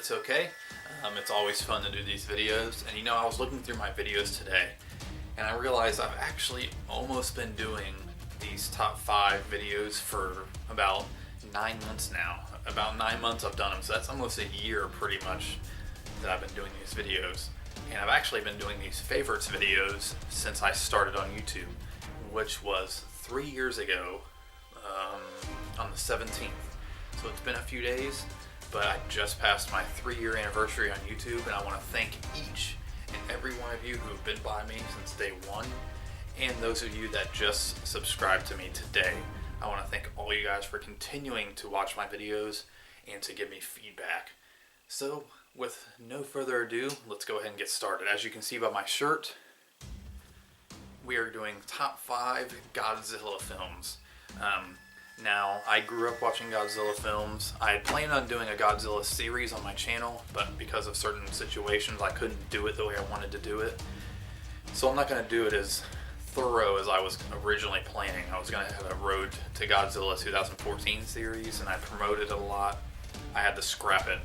it's okay. It's always fun to do these videos, and you know, I was looking through my videos today and I realized I've actually almost been doing these top 5 videos for about 9 months now. About 9 months I've done them, so that's almost a year pretty much that I've been doing these videos. And I've actually been doing these favorites videos since I started on YouTube, which was 3 years ago on the 17th. So it's been a few days, but I just passed my 3-year anniversary on YouTube, and I want to thank each and every one of you who've been by me since day one, and those of you that just subscribed to me today. I want to thank all you guys for continuing to watch my videos and to give me feedback. So with no further ado, let's go ahead and get started. As you can see by my shirt, we are doing top 5 Godzilla films. Now, I grew up watching Godzilla films. I had planned on doing a Godzilla series on my channel, but because of certain situations, I couldn't do it the way I wanted to do it. So I'm not going to do it as thorough as I was originally planning. I was going to have a Road to Godzilla 2014 series, and I promoted it a lot. I had to scrap it,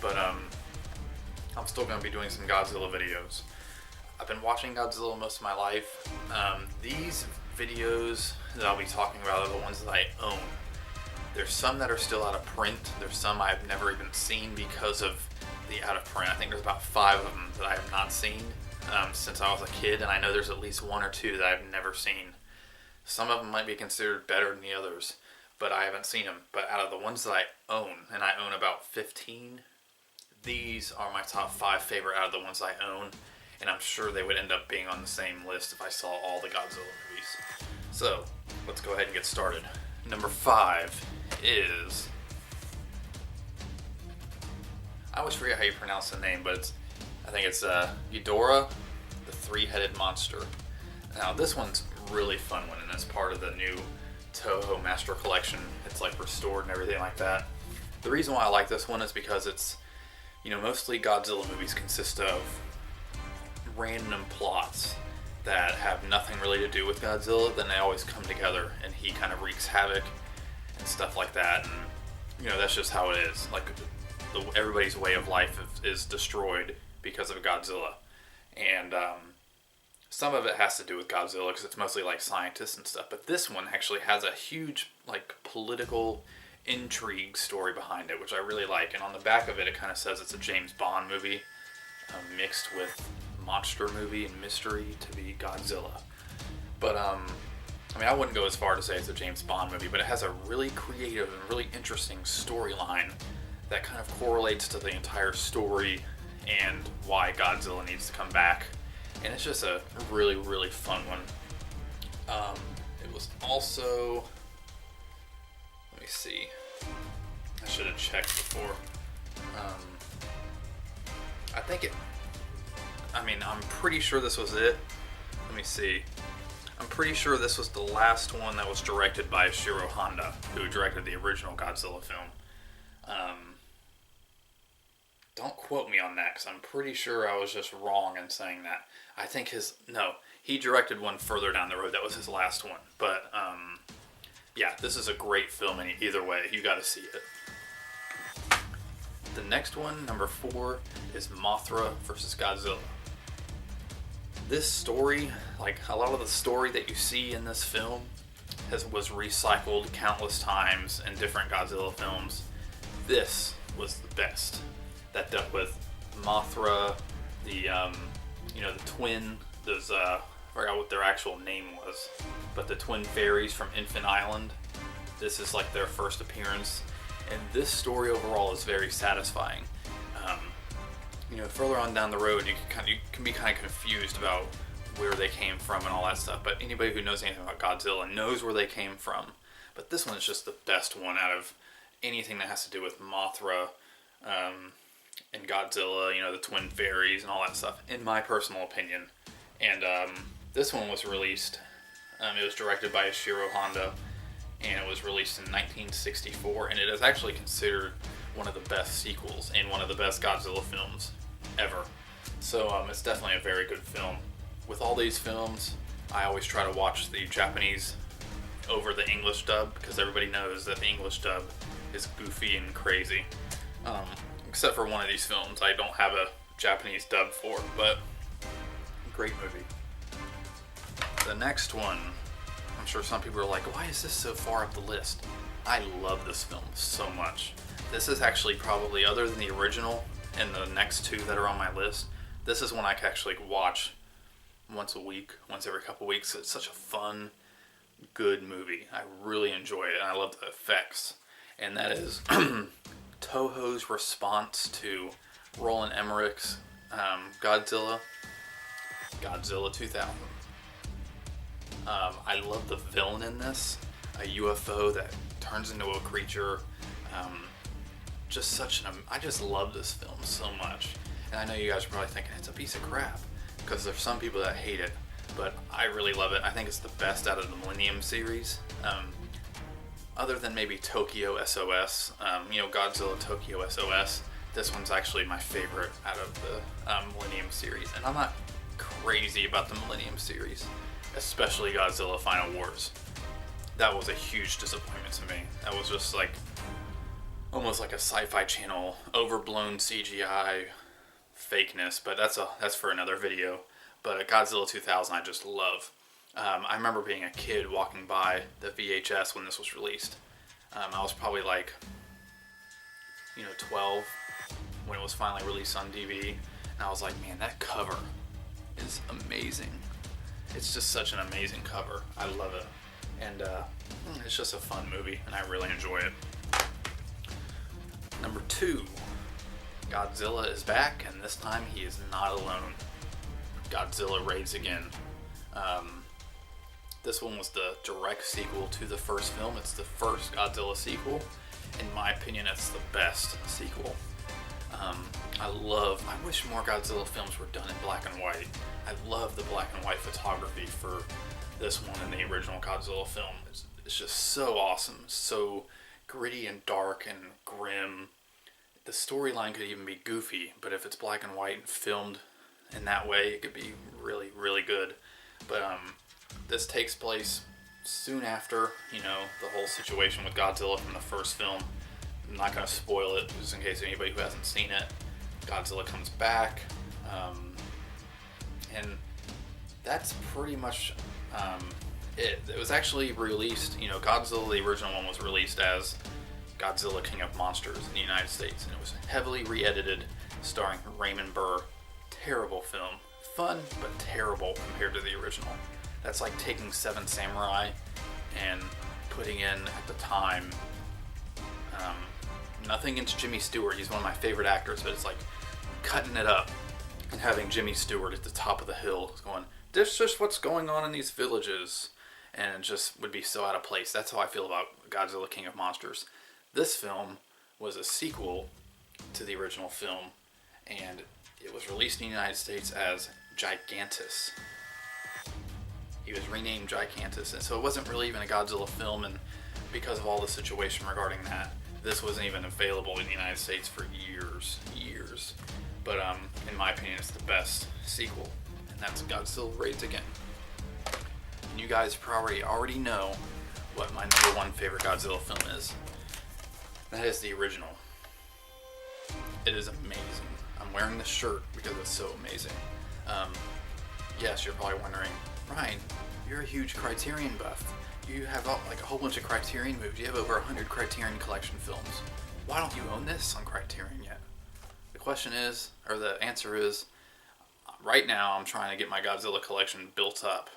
but I'm still going to be doing some Godzilla videos. I've been watching Godzilla most of my life. These videos that I'll be talking about are the ones that I own. There's some that are still out of print. There's some I've never even seen because of the out of print. I think there's about 5 of them that I have not seen since I was a kid, and I know there's at least 1 or 2 that I've never seen. Some of them might be considered better than the others, but I haven't seen them. But out of the ones that I own, and I own about 15, these are my top 5 favorite out of the ones I own, and I'm sure they would end up being on the same list if I saw all the Godzilla movies. So, let's go ahead and get started. Number 5 is... I always forget how you pronounce the name, but I think it's Eudora, the 3-headed monster. Now, this one's a really fun one, and it's part of the new Toho Master Collection. It's like restored and everything like that. The reason why I like this one is because it's, you know, mostly Godzilla movies consist of random plots that have nothing really to do with Godzilla, then they always come together and he kind of wreaks havoc and stuff like that. And, you know, that's just how it is. Like, everybody's way of life is destroyed because of Godzilla. And some of it has to do with Godzilla because it's mostly like scientists and stuff. But this one actually has a huge, like, political intrigue story behind it, which I really like. And on the back of it, it kind of says it's a James Bond movie mixed with monster movie and mystery to be Godzilla. But I mean, I wouldn't go as far to say it's a James Bond movie, but it has a really creative and really interesting storyline that kind of correlates to the entire story and why Godzilla needs to come back. And it's just a really, really fun one. It was also, let me see, I should have checked before. I'm pretty sure this was it. Let me see. I'm pretty sure this was the last one that was directed by Ishiro Honda, who directed the original Godzilla film. Don't quote me on that, because I'm pretty sure I was just wrong in saying that. I think he directed one further down the road. That was his last one. But, yeah, this is a great film either way. You gotta see it. The next one, number 4, is Mothra versus Godzilla. This story, like a lot of the story that you see in this film, was recycled countless times in different Godzilla films. This was the best. That dealt with Mothra, the twin, I forgot what their actual name was, but the twin fairies from Infant Island. This is like their first appearance, and this story overall is very satisfying. Further on down the road, you can be kind of confused about where they came from and all that stuff, but anybody who knows anything about Godzilla knows where they came from. But this one is just the best one out of anything that has to do with Mothra and Godzilla, the twin fairies and all that stuff, in my personal opinion. And this one was released, it was directed by Ishiro Honda, and it was released in 1964, and it is actually considered one of the best sequels and one of the best Godzilla films ever. So it's definitely a very good film. With all these films, I always try to watch the Japanese over the English dub, because everybody knows that the English dub is goofy and crazy. except for one of these films I don't have a Japanese dub for, but great movie. The next one, I'm sure some people are like, why is this so far up the list? I love this film so much. This is actually probably, other than the original and the next two that are on my list, this is one I can actually watch once a week, once every couple weeks. It's such a fun, good movie. I really enjoy it, and I love the effects. And that is Toho's response to Roland Emmerich's Godzilla 2000. I love the villain in this, a UFO that turns into a creature. I just love this film so much. And I know you guys are probably thinking it's a piece of crap, because there's some people that hate it, but I really love it. I think it's the best out of the Millennium series. Other than maybe Tokyo SOS, Godzilla Tokyo SOS, this one's actually my favorite out of the Millennium series. And I'm not crazy about the Millennium series, especially Godzilla Final Wars. That was a huge disappointment to me. That was just like almost like a Sci-Fi Channel overblown CGI fakeness, but that's for another video. But Godzilla 2000 I just love. I remember being a kid walking by the VHS when this was released. I was probably like 12 when it was finally released on DVD, and I was like, man, that cover is amazing. It's just such an amazing cover. I love it. And it's just a fun movie, and I really enjoy it. Number 2, Godzilla is back, and this time he is not alone. Godzilla raids again. This one was the direct sequel to the first film. It's the first Godzilla sequel. In my opinion, it's the best sequel. I wish more Godzilla films were done in black and white. I love the black and white photography for this one and the original Godzilla film. It's just so awesome, so gritty and dark and grim. The storyline could even be goofy, but if it's black and white and filmed in that way, it could be really, really good. But this takes place soon after, the whole situation with Godzilla from the first film. I'm not going to spoil it, just in case anybody who hasn't seen it. Godzilla comes back, and that's pretty much it. It was actually released, Godzilla, the original one, was released as Godzilla King of Monsters in the United States, and it was heavily re-edited, starring Raymond Burr. Terrible film. Fun, but terrible compared to the original. That's like taking Seven Samurai and putting in, at the time, nothing against Jimmy Stewart. He's one of my favorite actors, but it's like cutting it up and having Jimmy Stewart at the top of the hill going, this is just what's going on in these villages. And it just would be so out of place. That's how I feel about Godzilla King of Monsters. This film was a sequel to the original film, and it was released in the United States as Gigantus. He was renamed Gigantus, and so it wasn't really even a Godzilla film, and because of all the situation regarding that, this wasn't even available in the United States for years. But in my opinion, it's the best sequel, and that's Godzilla Raids Again. And you guys probably already know what my number 1 favorite Godzilla film is. That is the original. It is amazing. I'm wearing this shirt because it's so amazing. Yes, you're probably wondering, Ryan, you're a huge Criterion buff. You have a whole bunch of Criterion movies. You have over 100 Criterion Collection films. Why don't you own this on Criterion yet? The answer is, right now I'm trying to get my Godzilla collection built up.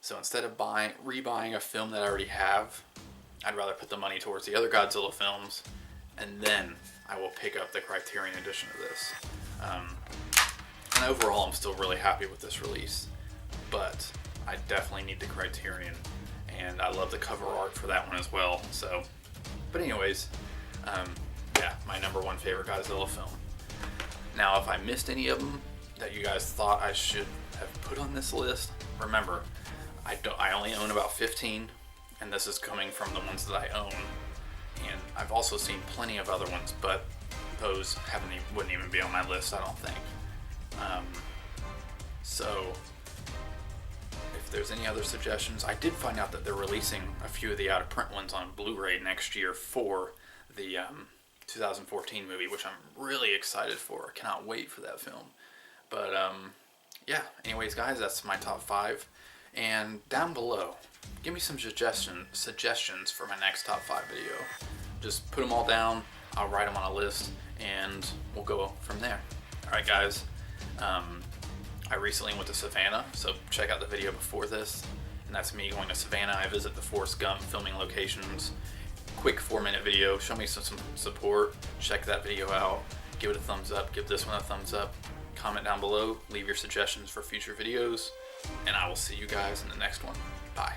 So instead of rebuying a film that I already have, I'd rather put the money towards the other Godzilla films, and then I will pick up the Criterion edition of this. And overall, I'm still really happy with this release, but I definitely need the Criterion, and I love the cover art for that one as well. So, but anyways, my number 1 favorite Godzilla film. Now, if I missed any of them that you guys thought I should have put on this list, remember, I only own about 15, and this is coming from the ones that I own. And I've also seen plenty of other ones, but those wouldn't even be on my list, I don't think. So, if there's any other suggestions, I did find out that they're releasing a few of the out-of-print ones on Blu-ray next year for the 2014 movie, which I'm really excited for. I cannot wait for that film. But yeah, anyways guys, that's my top 5. And down below, give me some suggestions for my next top 5 video. Just put them all down, I'll write them on a list, and we'll go from there. Alright guys, I recently went to Savannah, so check out the video before this. And that's me going to Savannah. I visit the Forrest Gump filming locations. Quick 4-minute video, show me some support. Check that video out, give it a thumbs up, give this one a thumbs up. Comment down below, leave your suggestions for future videos, and I will see you guys in the next one. Bye.